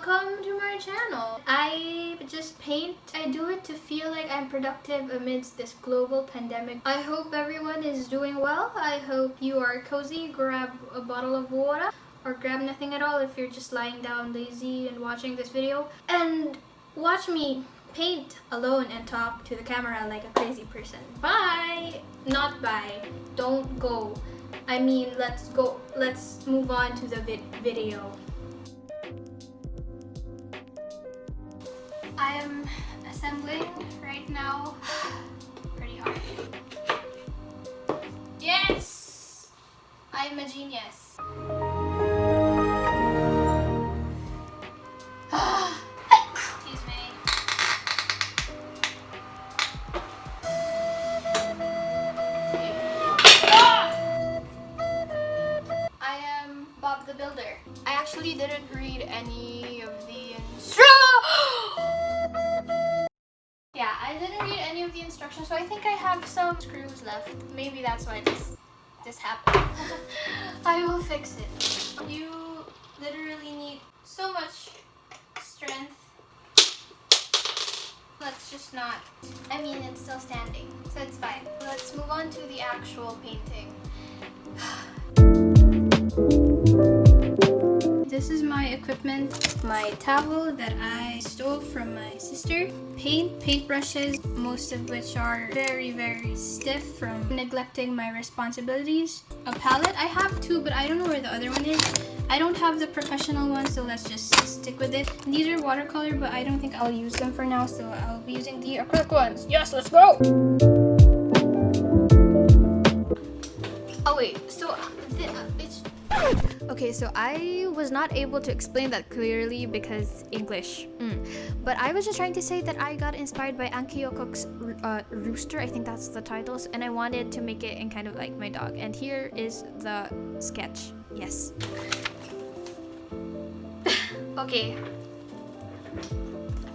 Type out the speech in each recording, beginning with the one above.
welcome to my channel. I just paint. I do it to feel like I'm productive amidst this global pandemic. I hope everyone is doing well. I hope you are cozy. Grab a bottle of water or grab nothing at all if you're just lying down lazy and watching this video. And watch me paint alone and talk to the camera like a crazy person. Bye! Not bye. Don't go. I mean, let's go. Let's move on to the video. I am assembling right now. Pretty hard. Yes! I'm a genius. Excuse me. I am Bob the Builder. I actually didn't read any of the Yeah, I didn't read any of the instructions, so I think I have some screws left. Maybe that's why this happened. I will fix it. You literally need so much strength. Let's just not. I mean, it's still standing, so it's fine. Let's move on to the actual painting. This is my equipment, my towel that I stole from my sister, paintbrushes, most of which are very, very stiff from neglecting my responsibilities, a palette. I have two, but I don't know where the other one is. I don't have the professional one, so let's just stick with it. These are watercolor, but I don't think I'll use them for now, so I'll be using the acrylic ones. Yes, let's go! Oh wait, so it's... Okay, so I was not able to explain that clearly because English. But I was just trying to say that I got inspired by Anki Yokok's Rooster, I think that's the titles, and I wanted to make it in kind of like my dog. And here is the sketch. Yes. Okay.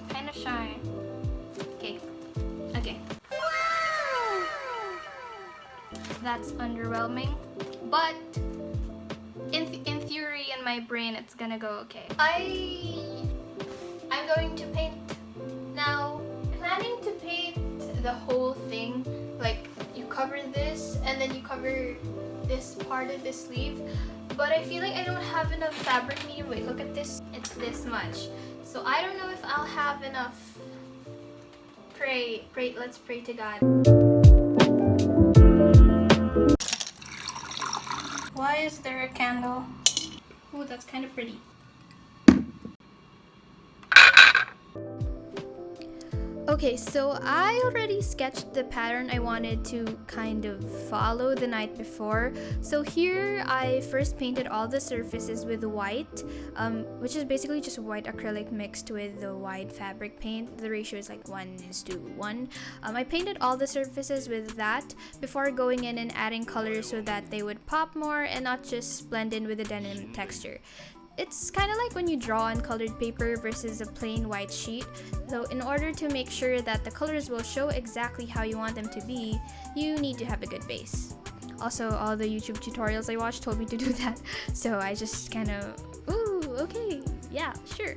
Kind of shy. Okay. Okay. That's underwhelming, but in theory, in my brain, it's gonna go okay. I'm going to paint now. Planning to paint the whole thing, like you cover this and then you cover this part of the sleeve, but I feel like I don't have enough fabric medium. Wait, look at this. It's this much, so I don't know if I'll have enough. Pray, let's pray to God. Why is there a candle? Oh, that's kind of pretty. Okay, so I already sketched the pattern I wanted to kind of follow the night before. So here I first painted all the surfaces with white, which is basically just white acrylic mixed with the white fabric paint. The ratio is like 1:1. I painted all the surfaces with that before going in and adding colors so that they would pop more and not just blend in with the denim texture. It's kind of like when you draw on colored paper versus a plain white sheet. So in order to make sure that the colors will show exactly how you want them to be, you need to have a good base. Also, all the YouTube tutorials I watched told me to do that, so I just kind of, ooh, okay, yeah, sure.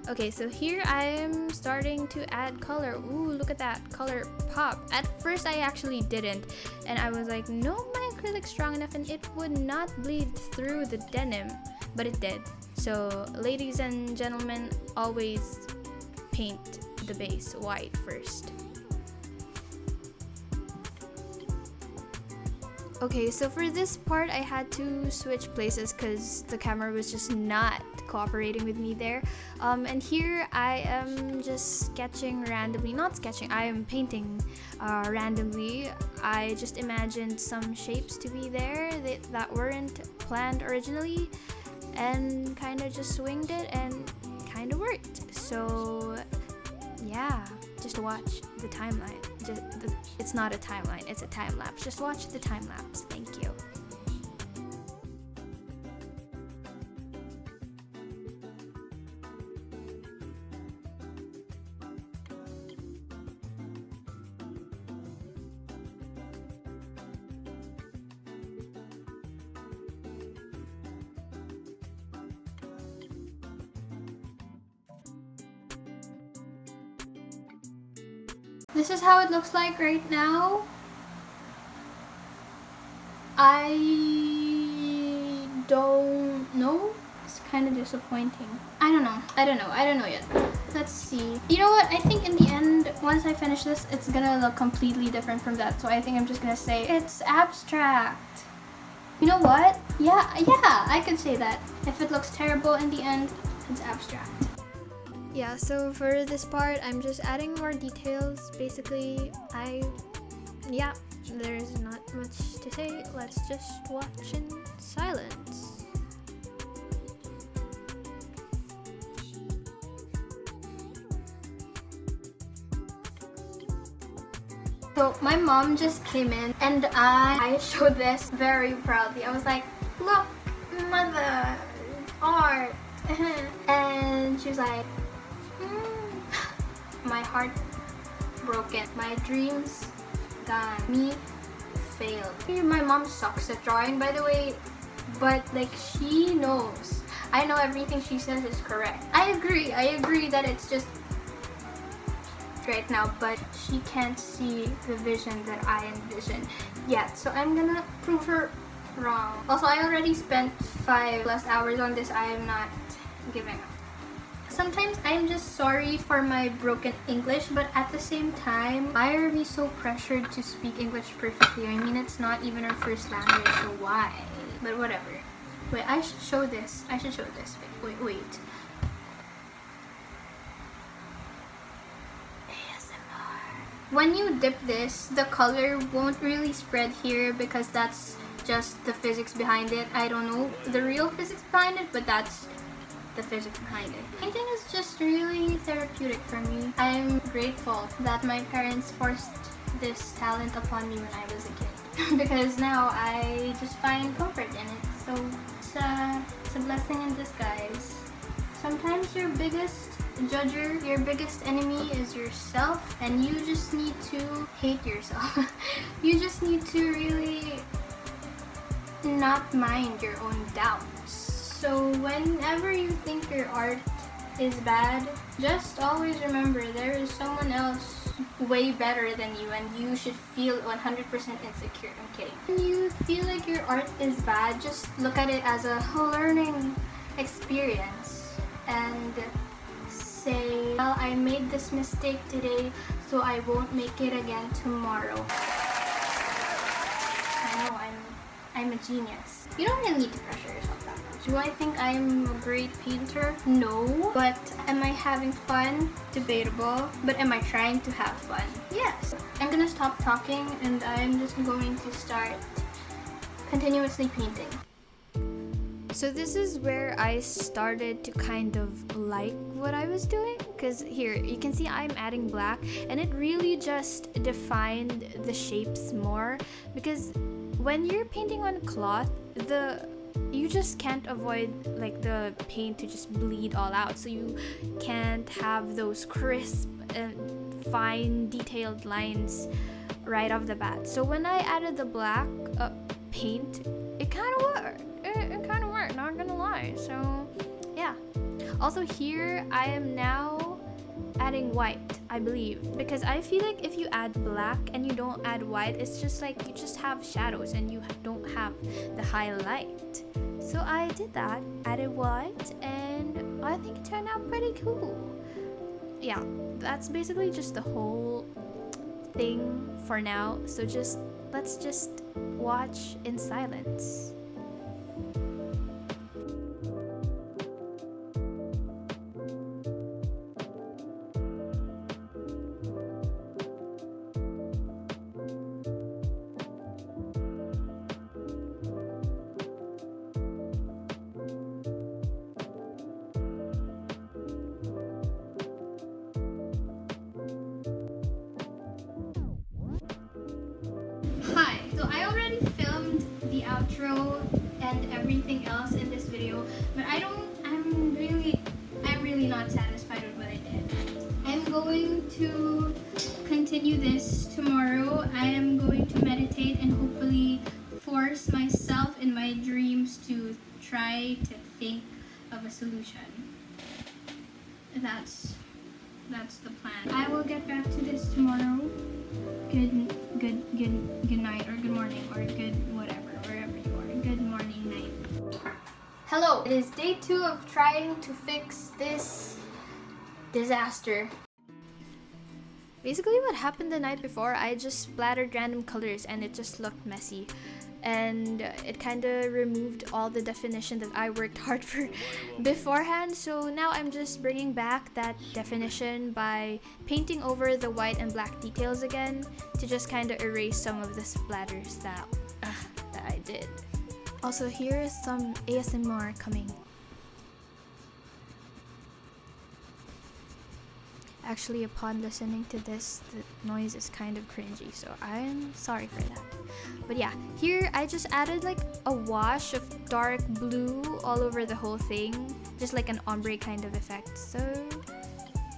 Okay, so here I am starting to add color. Ooh, look at that color pop. At first I actually didn't, and I was like, no, my acrylic's strong enough and it would not bleed through the denim, but it did. So ladies and gentlemen, always paint the base white first. Okay, so for this part I had to switch places because the camera was just not cooperating with me there. And here I am just sketching randomly. Not sketching, I am painting randomly. I just imagined some shapes to be there that weren't planned originally, and kind of just swinged it and kind of worked. So yeah, just watch the timeline. It's not a timeline, it's a time lapse. Just watch the time lapse. Thank you. This is how it looks like right now. I don't know. It's kind of disappointing. I don't know yet. Let's see. You know what? I think in the end, once I finish this, it's gonna look completely different from that. So I think I'm just gonna say it's abstract. You know what? Yeah, I could say that. If it looks terrible in the end, it's abstract. Yeah, so for this part, I'm just adding more details. Basically, yeah, there's not much to say. Let's just watch in silence. So my mom just came in and I showed this very proudly. I was like, look, mother, art. And she was like, my heart broken. My dreams gone. Me failed. My mom sucks at drawing, by the way, but like she knows. I know everything she says is correct. I agree that it's just right now, but she can't see the vision that I envision yet. So I'm gonna prove her wrong. Also, I already spent 5+ hours on this. I am not giving up. Sometimes I'm just sorry for my broken English, but at the same time, why are we so pressured to speak English perfectly? I mean, it's not even our first language, so why? But whatever. Wait, I should show this. Wait. ASMR. When you dip this, the color won't really spread here because that's just the physics behind it. I don't know the real physics behind it, but that's the physics behind it. Painting is just really therapeutic for me. I'm grateful that my parents forced this talent upon me when I was a kid because now I just find comfort in it. So it's a blessing in disguise. Sometimes your biggest judger, your biggest enemy is yourself, and you just need to hate yourself. You just need to really not mind your own doubts. So whenever you think your art is bad, just always remember there is someone else way better than you and you should feel 100% insecure. I'm kidding. When you feel like your art is bad, just look at it as a learning experience and say, well, I made this mistake today, so I won't make it again tomorrow. I know, I'm a genius. You don't really need to pressure yourself that much. Do I think I'm a great painter? No. But am I having fun? Debatable. But am I trying to have fun? Yes. I'm gonna stop talking and I'm just going to start continuously painting. So this is where I started to kind of like what I was doing, because here you can see I'm adding black and it really just defined the shapes more, because when you're painting on cloth, you just can't avoid like the paint to just bleed all out, so you can't have those crisp and fine detailed lines right off the bat. So when I added the black paint, it kind of worked. It kind of worked, not gonna lie. So yeah. Also here I am now adding white, I believe, because I feel like if you add black and you don't add white, it's just like you just have shadows and you don't have the highlight. So I did that, added white, and I think it turned out pretty cool. Yeah, that's basically just the whole thing for now. So let's just watch in silence. Hi, so I already filmed the outro and everything else in this video, but I'm really not satisfied with what I did. I'm going to continue this tomorrow. I am going to meditate and hopefully force myself in my dreams to try to think of a solution. That's that's the plan. I will get back to this tomorrow. Good night, or good morning, or good whatever, wherever you are. Good morning, night. Hello, it is day 2 of trying to fix this disaster. Basically what happened the night before, I just splattered random colors and it just looked messy. And it kind of removed all the definition that I worked hard for beforehand. So now I'm just bringing back that definition by painting over the white and black details again to just kind of erase some of the splatters that I did. Also, here is some ASMR coming. Actually, upon listening to this, the noise is kind of cringy, so I'm sorry for that. But yeah, here I just added like a wash of dark blue all over the whole thing, just like an ombre kind of effect. So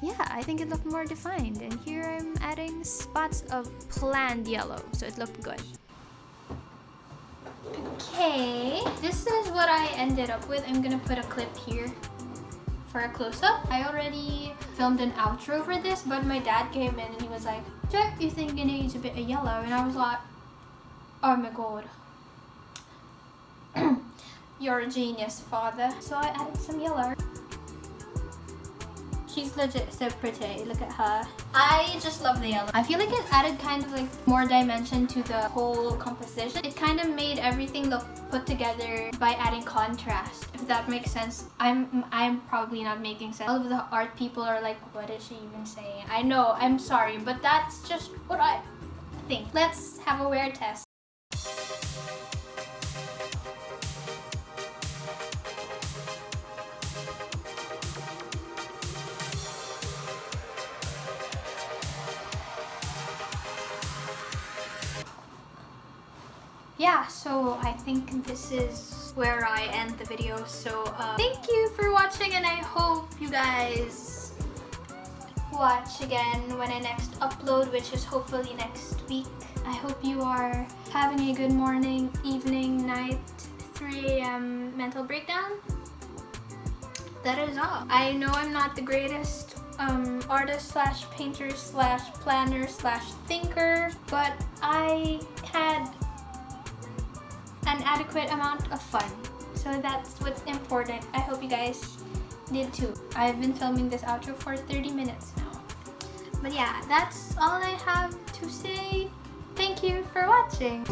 yeah, I think it looked more defined. And here I'm adding spots of planned yellow, so it looked good. Okay, this is what I ended up with. I'm gonna put a clip here for a close-up. I already filmed an outro for this, but my dad came in and he was like, "Jack, you think it needs a bit of yellow?" And I was like, "Oh my god, you're a genius, father." So I added some yellow. She's legit so pretty, look at her. I just love the yellow. I feel like it added kind of like more dimension to the whole composition. It kind of made everything look put together by adding contrast, if that makes sense. I'm probably not making sense. All of the art people are like, what is she even saying? I know, I'm sorry, but that's just what I think. Let's have a wear test. Yeah, so I think this is where I end the video. So thank you for watching, and I hope you guys watch again when I next upload, which is hopefully next week. I hope you are having a good morning, evening, night, 3 a.m. mental breakdown. That is all. I know I'm not the greatest artist slash painter slash planner slash thinker, but I had an adequate amount of fun, so that's what's important. I hope you guys did too. I've been filming this outro for 30 minutes now, but yeah, that's all I have to say. Thank you for watching.